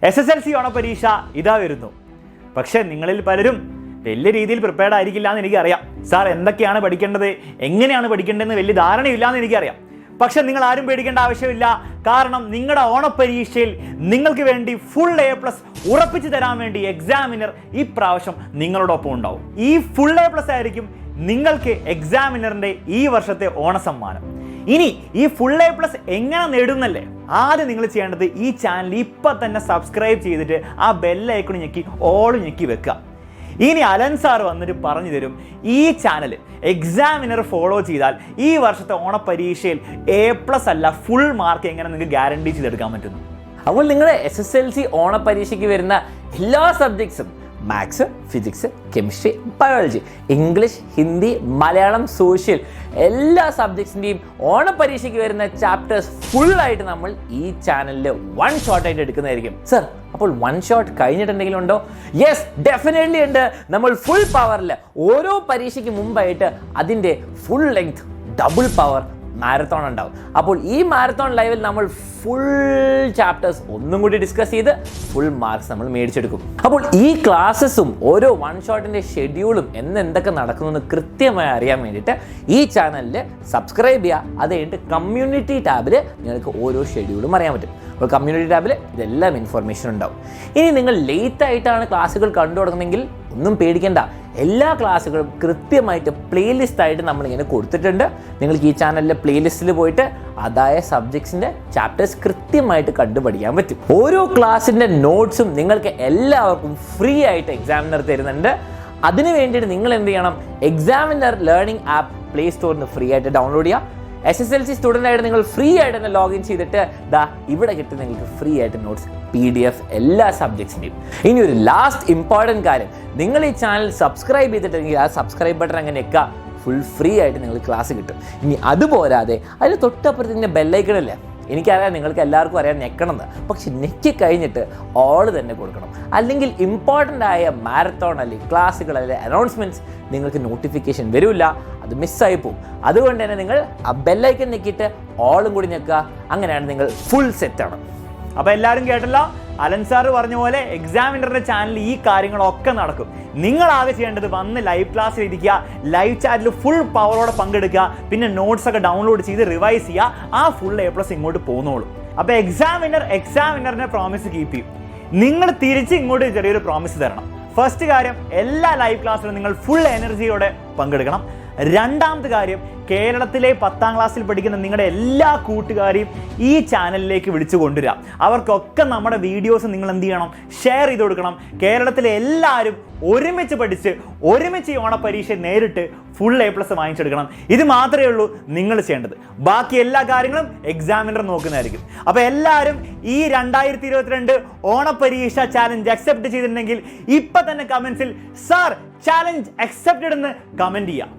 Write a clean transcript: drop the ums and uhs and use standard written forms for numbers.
SSLC ഓണപരീക്ഷ ഇതാ വരുന്നു. പക്ഷേ നിങ്ങളിൽ പലരും വലിയ രീതിയിൽ പ്രിപ്പയർഡ് ആയിരിക്കില്ല എന്ന് എനിക്കറിയാം. സാർ എന്തൊക്കെയാണ് പഠിക്കേണ്ടത്, എങ്ങനെയാണ് പഠിക്കേണ്ടതെന്ന് വലിയ ധാരണയില്ല എന്ന് എനിക്കറിയാം. പക്ഷെ നിങ്ങൾ ആരും പേടിക്കേണ്ട ആവശ്യമില്ല. കാരണം നിങ്ങളുടെ ഓണപരീക്ഷയിൽ നിങ്ങൾക്ക് വേണ്ടി ഫുൾ A+ ഉറപ്പിച്ചു തരാൻ വേണ്ടി എക്സാമിനർ ഈ പ്രാവശ്യം നിങ്ങളോടൊപ്പം ഉണ്ടാവും. ഈ ഫുൾ A+ ആയിരിക്കും നിങ്ങൾക്ക് എക്സാമിനറിന്റെ ഈ വർഷത്തെ ഓണസമ്മാനം. ഇനി ഈ ഫുൾ A+ എങ്ങനെ നേടുന്നല്ലേ? ആദ്യം നിങ്ങൾ ചെയ്യേണ്ടത് ഈ ചാനൽ ഇപ്പം തന്നെ സബ്സ്ക്രൈബ് ചെയ്തിട്ട് ആ ബെല്ലൈക്കൺ ഞെക്കി ഓൾ ഞെക്കി വെക്കുക. ഇനി അലൻ സാർ വന്നിട്ട് പറഞ്ഞു തരും ഈ ചാനൽ എക്സാമിനർ ഫോളോ ചെയ്താൽ ഈ വർഷത്തെ ഓണപരീക്ഷയിൽ A+ അല്ല ഫുൾ മാർക്ക് എങ്ങനെ നിങ്ങൾക്ക് ഗ്യാരണ്ടി ചെയ്തെടുക്കാൻ പറ്റുന്നു. അപ്പോൾ നിങ്ങളുടെ SSLC ഓണപരീക്ഷയ്ക്ക് വരുന്ന എല്ലാ സബ്ജക്ട്സും maths, physics, chemistry, biology, English, Hindi, Malayalam, social എല്ലാ സബ്ജക്ട്സിൻ്റെയും ഓണപരീക്ഷയ്ക്ക് വരുന്ന ചാപ്റ്റേഴ്സ് ഫുള്ളായിട്ട് നമ്മൾ ഈ ചാനലിൽ വൺ ഷോട്ടായിട്ട് എടുക്കുന്നതായിരിക്കും. സർ, അപ്പോൾ വൺ ഷോട്ട് കഴിഞ്ഞിട്ടുണ്ടെങ്കിലും ഉണ്ടോ? യെസ്, ഡെഫിനറ്റ്ലി ഉണ്ട്. നമ്മൾ ഫുൾ പവറിൽ ഓരോ പരീക്ഷയ്ക്ക് മുമ്പായിട്ട് അതിൻ്റെ full length double power marathon ഉണ്ടാവും. അപ്പോൾ ഈ മാരത്തോൺ ലൈവിൽ നമ്മൾ ഫുൾ ചാപ്റ്റേഴ്സ് ഒന്നും കൂടി ഡിസ്കസ് ചെയ്ത് ഫുൾ മാർക്സ് നമ്മൾ മേടിച്ചെടുക്കും. അപ്പോൾ ഈ ക്ലാസ്സസും ഓരോ വൺ ഷോട്ടിൻ്റെ ഷെഡ്യൂളും എന്തൊക്കെ നടക്കുമെന്ന് കൃത്യമായി അറിയാൻ വേണ്ടിയിട്ട് ഈ ചാനലിൽ സബ്സ്ക്രൈബ് ചെയ്യുക. അത് കഴിഞ്ഞിട്ട് കമ്മ്യൂണിറ്റി ടാബിൽ നിങ്ങൾക്ക് ഓരോ ഷെഡ്യൂളും അറിയാൻ പറ്റും. അപ്പോൾ കമ്മ്യൂണിറ്റി ടാബിൽ ഇതെല്ലാം ഇൻഫർമേഷൻ ഉണ്ടാവും. ഇനി നിങ്ങൾ ലേറ്റ് ആയിട്ടാണ് ക്ലാസ്സുകൾ കണ്ടു തുടങ്ങുന്നെങ്കിൽ ഒന്നും പേടിക്കേണ്ട. എല്ലാ ക്ലാസ്സുകളും കൃത്യമായിട്ട് പ്ലേലിസ്റ്റ് ആയിട്ട് നമ്മളിങ്ങനെ കൊടുത്തിട്ടുണ്ട്. നിങ്ങൾക്ക് ഈ ചാനലിലെ പ്ലേലിസ്റ്റിൽ പോയിട്ട് അതായ സബ്ജക്ട്സിൻ്റെ ചാപ്റ്റേഴ്സ് കൃത്യമായിട്ട് കണ്ടുപഠിക്കാൻ പറ്റും. ഓരോ ക്ലാസ്സിൻ്റെ നോട്ട്സും നിങ്ങൾക്ക് എല്ലാവർക്കും ഫ്രീ ആയിട്ട് എക്സാമിനർ തരുന്നുണ്ട്. അതിന് വേണ്ടിയിട്ട് നിങ്ങൾ എന്ത് ചെയ്യണം? എക്സാമിനർ ലേണിംഗ് ആപ്പ് പ്ലേ സ്റ്റോറിൽ നിന്ന് ഫ്രീ ആയിട്ട് ഡൗൺലോഡ് ചെയ്യുക. SSLC സ്റ്റുഡൻ്റ് ആയിട്ട് നിങ്ങൾ ഫ്രീ ആയിട്ട് തന്നെ ലോഗിൻ ചെയ്തിട്ട് ഇവിടെ കിട്ടും നിങ്ങൾക്ക് ഫ്രീ ആയിട്ട് നോട്ട്സ്, PDF എല്ലാ സബ്ജക്ട്സിൻ്റെയും. ഇനി ഒരു ലാസ്റ്റ് ഇമ്പോർട്ടൻറ്റ് കാര്യം, നിങ്ങൾ ഈ ചാനൽ സബ്സ്ക്രൈബ് ചെയ്തിട്ടുണ്ടെങ്കിൽ ആ സബ്സ്ക്രൈബ് ബട്ടൺ അങ്ങനെ ഞെക്കുക. ഫുൾ ഫ്രീ ആയിട്ട് നിങ്ങൾക്ക് ക്ലാസ് കിട്ടും. ഇനി അതുപോരാതെ അതിന് തൊട്ടപ്പുറത്തിൻ്റെ ബെല്ലൈക്കണല്ലേ, എനിക്കറിയാം നിങ്ങൾക്ക് എല്ലാവർക്കും അറിയാൻ ഞെക്കണമെന്ന്, പക്ഷെ ഞെക്കി കഴിഞ്ഞിട്ട് ഓൾ തന്നെ കൊടുക്കണം. അല്ലെങ്കിൽ ഇമ്പോർട്ടൻ്റ് ആയ മാരത്തോൺ അല്ലെങ്കിൽ ക്ലാസ്സുകൾ അല്ലെങ്കിൽ അനൗൺസ്മെൻറ്റ്സ് നിങ്ങൾക്ക് നോട്ടിഫിക്കേഷൻ വരില്ല, അത് മിസ്സായി പോകും. അതുകൊണ്ട് തന്നെ നിങ്ങൾ ആ ബെല്ലൈക്കൺ ഞെക്കിയിട്ട് ഓളും കൂടി ഞെക്കുക. അങ്ങനെയാണ് നിങ്ങൾ ഫുൾ സെറ്റാണ്. അപ്പോൾ എല്ലാവരും കേട്ടല്ലോ, അലൻ സാർ പറഞ്ഞ പോലെ എക്സാമിനറുടെ ചാനലിൽ ഈ കാര്യങ്ങളൊക്കെ നടക്കും. നിങ്ങൾ ആകെ ചെയ്യേണ്ടത് വന്ന് ലൈവ് ക്ലാസ്സിൽ ഇരിക്കുക, ലൈവ് ചാറ്റിൽ ഫുൾ പവറോടെ പങ്കെടുക്കുക, പിന്നെ നോട്ട്സ് ഒക്കെ ഡൗൺലോഡ് ചെയ്ത് റിവൈസ് ചെയ്യുക. ആ ഫുൾ A+ ഇങ്ങോട്ട് പോന്നോളും. അപ്പോൾ എക്സാമിനറിന്റെ പ്രോമിസ് കീപ്പ് ചെയ്യും. നിങ്ങൾ തിരിച്ച് ഇങ്ങോട്ട് ചെറിയൊരു പ്രോമിസ് തരണം. ഫസ്റ്റ് കാര്യം, എല്ലാ ലൈവ് ക്ലാസ്സിലും നിങ്ങൾ ഫുൾ എനർജിയോടെ പങ്കെടുക്കണം. രണ്ടാമത്തെ കാര്യം, കേരളത്തിലെ 10ാം ക്ലാസ്സിൽ പഠിക്കുന്ന നിങ്ങളുടെ എല്ലാ കൂട്ടുകാരെയും ഈ ചാനലിലേക്ക് വിളിച്ചു കൊണ്ടുവരിക. അവർക്കൊക്കെ നമ്മുടെ വീഡിയോസ് നിങ്ങൾ എന്ത് ചെയ്യണം? ഷെയർ ചെയ്ത് കൊടുക്കണം. കേരളത്തിലെ എല്ലാവരും ഒരുമിച്ച് പഠിച്ച് ഒരുമിച്ച് ഈ ഓണപരീക്ഷ നേരിട്ട് ഫുൾ A+ വാങ്ങിച്ചെടുക്കണം. ഇത് മാത്രമേ ഉള്ളൂ നിങ്ങൾ ചെയ്യേണ്ടത്. ബാക്കി എല്ലാ കാര്യങ്ങളും എക്സാമിനർ നോക്കുന്നതായിരിക്കും. അപ്പോൾ എല്ലാവരും ഈ 2022 ഓണപരീക്ഷ ചാലഞ്ച് അക്സെപ്റ്റ് ചെയ്തിട്ടുണ്ടെങ്കിൽ ഇപ്പം തന്നെ കമൻസിൽ സാർ ചാലഞ്ച് അക്സെപ്റ്റഡ് എന്ന് കമൻറ്റ് ചെയ്യാം.